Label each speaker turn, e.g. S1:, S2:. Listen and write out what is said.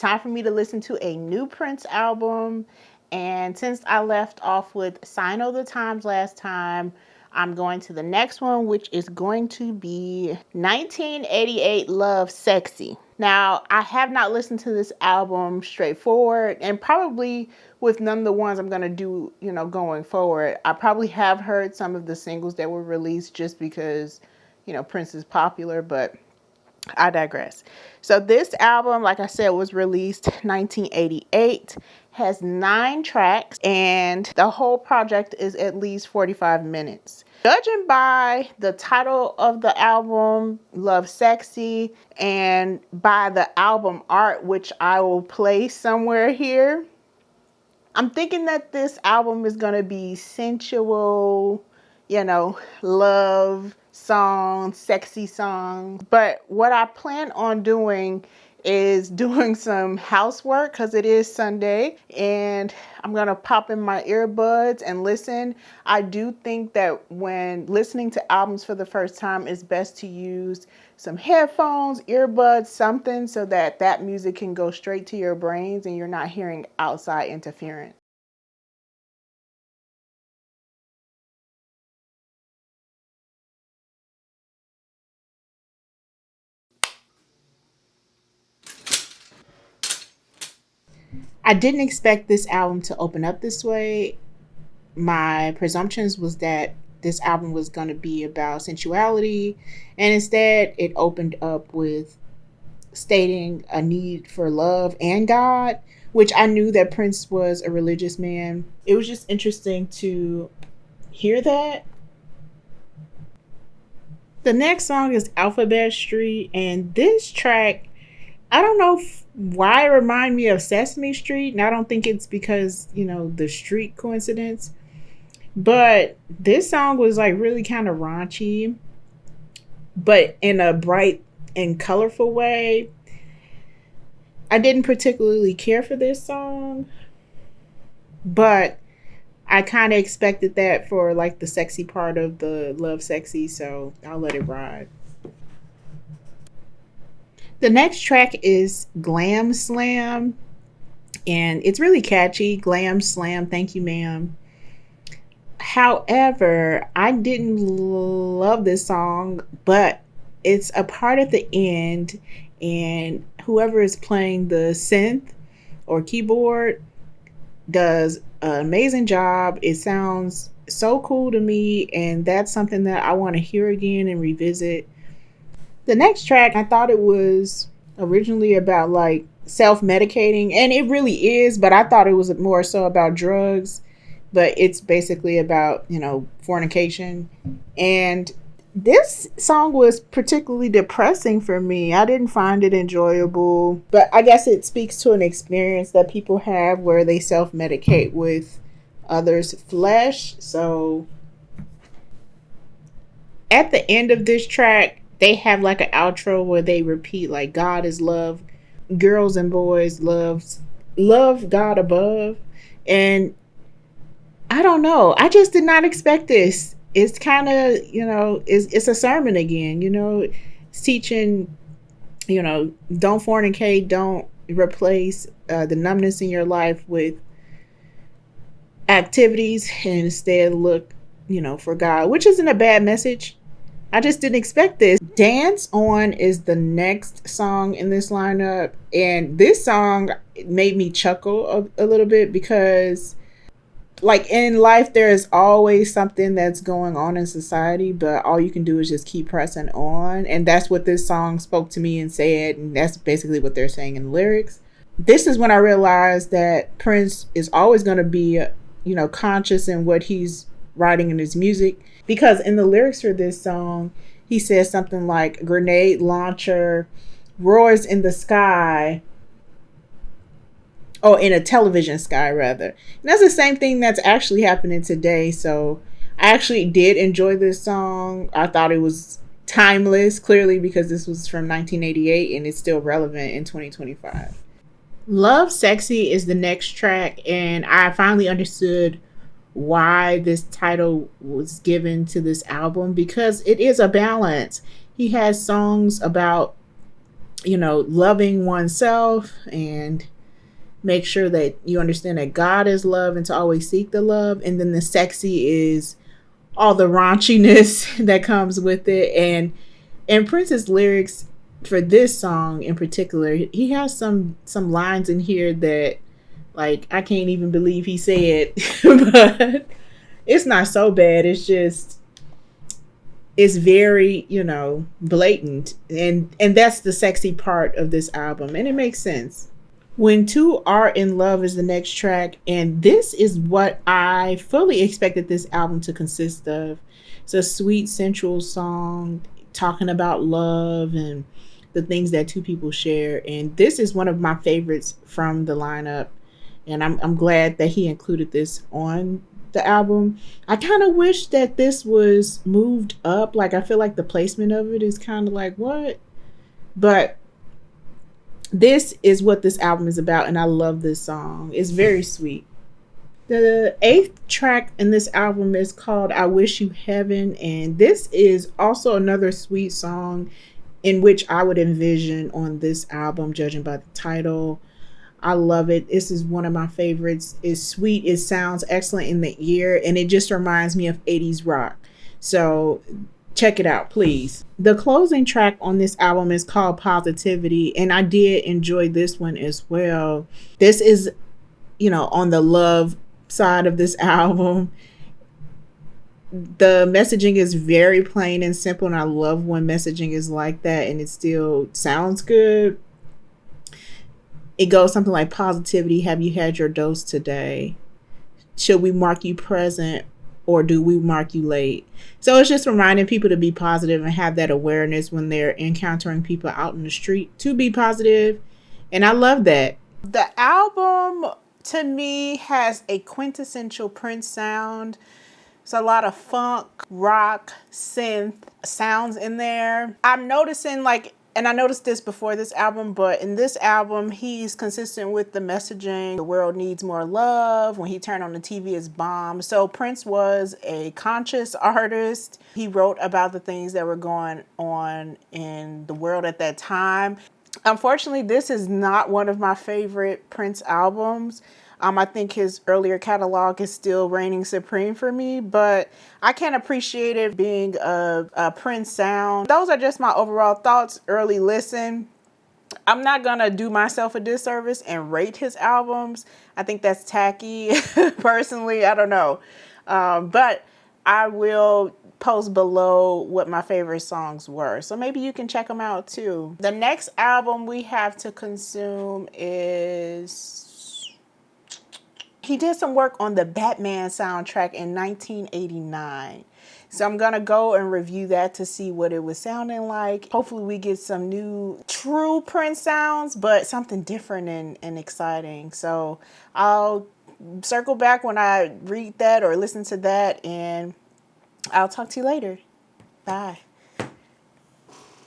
S1: time for me to listen to a new Prince album. And since I left off with Sign of the Times last time, I'm going to the next one, which is going to be 1988 LoveSexy. Now, I have not listened to this album straightforward, and probably with none of the ones I'm going to do, going forward. I probably have heard some of the singles that were released just because, Prince is popular, but I digress. So this album, like I said, was released 1988, has 9 tracks, and the whole project is at least 45 minutes. Judging by the title of the album, LoveSexy, and by the album art, which I will play somewhere here, I'm thinking that this album is going to be sensual, love song, sexy song. But what I plan on doing is doing some housework because it is Sunday, and I'm going to pop in my earbuds and listen. I do think that when listening to albums for the first time, it's best to use some headphones, earbuds, something so that music can go straight to your brains and you're not hearing outside interference. I didn't expect this album to open up this way. My presumptions was that this album was going to be about sensuality, and instead it opened up with stating a need for love and God, which I knew that Prince was a religious man. It was just interesting to hear that. The next song is Alphabet Street, and this track, I don't know why it reminded me of Sesame Street, and I don't think it's because, the street coincidence, but this song was like really kind of raunchy, but in a bright and colorful way. I didn't particularly care for this song, but I kind of expected that for like the sexy part of the LoveSexy, so I'll let it ride. The next track is Glam Slam, and it's really catchy. Glam Slam, thank you, ma'am. However, I didn't love this song, but it's a part at the end, and whoever is playing the synth or keyboard does an amazing job. It sounds so cool to me, and that's something that I want to hear again and revisit. The next track, I thought it was originally about like self-medicating, and it really is, but I thought it was more so about drugs, but it's basically about, fornication. And this song was particularly depressing for me. I didn't find it enjoyable, but I guess it speaks to an experience that people have where they self-medicate with others' flesh. So at the end of this track, they have like an outro where they repeat like God is love, girls and boys love God above. And I don't know, I just did not expect this. It's kind of, it's a sermon again, it's teaching, don't fornicate, don't replace the numbness in your life with activities, and instead look, for God, which isn't a bad message. I just didn't expect this. Dance On is the next song in this lineup. And this song made me chuckle a little bit because, like, in life, there is always something that's going on in society, but all you can do is just keep pressing on. And that's what this song spoke to me and said. And that's basically what they're saying in the lyrics. This is when I realized that Prince is always going to be, conscious in what he's writing in his music. Because in the lyrics for this song, he says something like grenade launcher roars in the sky. Oh, in a television sky, rather. And that's the same thing that's actually happening today. So I actually did enjoy this song. I thought it was timeless, clearly, because this was from 1988 and it's still relevant in 2025. LoveSexy is the next track, and I finally understood why this title was given to this album, because it is a balance. He has songs about loving oneself, and make sure that you understand that God is love and to always seek the love. And then the sexy is all the raunchiness that comes with it. And Prince's lyrics for this song in particular, he has some lines in here that, like, I can't even believe he said, but it's not so bad. It's very, blatant, and that's the sexy part of this album, and it makes sense. When Two Are in Love is the next track, and this is what I fully expected this album to consist of. It's a sweet, sensual song talking about love and the things that two people share. And this is one of my favorites from the lineup. And I'm glad that he included this on the album. I kind of wish that this was moved up. Like, I feel like the placement of it is kind of like, what? But this is what this album is about, and I love this song. It's very sweet. The 8th track in this album is called I Wish You Heaven, and this is also another sweet song in which I would envision on this album, judging by the title. I love it. This is one of my favorites. It's sweet. It sounds excellent in the ear, and it just reminds me of 80s rock. So check it out, please. The closing track on this album is called Positivity, and I did enjoy this one as well. This is, on the love side of this album. The messaging is very plain and simple, and I love when messaging is like that and it still sounds good. It goes something like, positivity, have you had your dose today? Should we mark you present, or do we mark you late? So it's just reminding people to be positive and have that awareness when they're encountering people out in the street to be positive. And I love that. The album, to me, has a quintessential Prince sound. It's a lot of funk, rock, synth sounds in there. I'm noticing, and I noticed this before this album, but in this album, he's consistent with the messaging. The world needs more love. When he turned on the TV, it's bomb. So Prince was a conscious artist. He wrote about the things that were going on in the world at that time. Unfortunately, this is not one of my favorite Prince albums. I think his earlier catalog is still reigning supreme for me, but I can appreciate it being a Prince sound. Those are just my overall thoughts. Early listen. I'm not going to do myself a disservice and rate his albums. I think that's tacky. Personally, I don't know. But I will post below what my favorite songs were. So maybe you can check them out too. The next album we have to consume is... He did some work on the Batman soundtrack in 1989. So I'm going to go and review that to see what it was sounding like. Hopefully we get some new true Prince sounds, but something different and exciting. So I'll circle back when I read that or listen to that, and I'll talk to you later. Bye.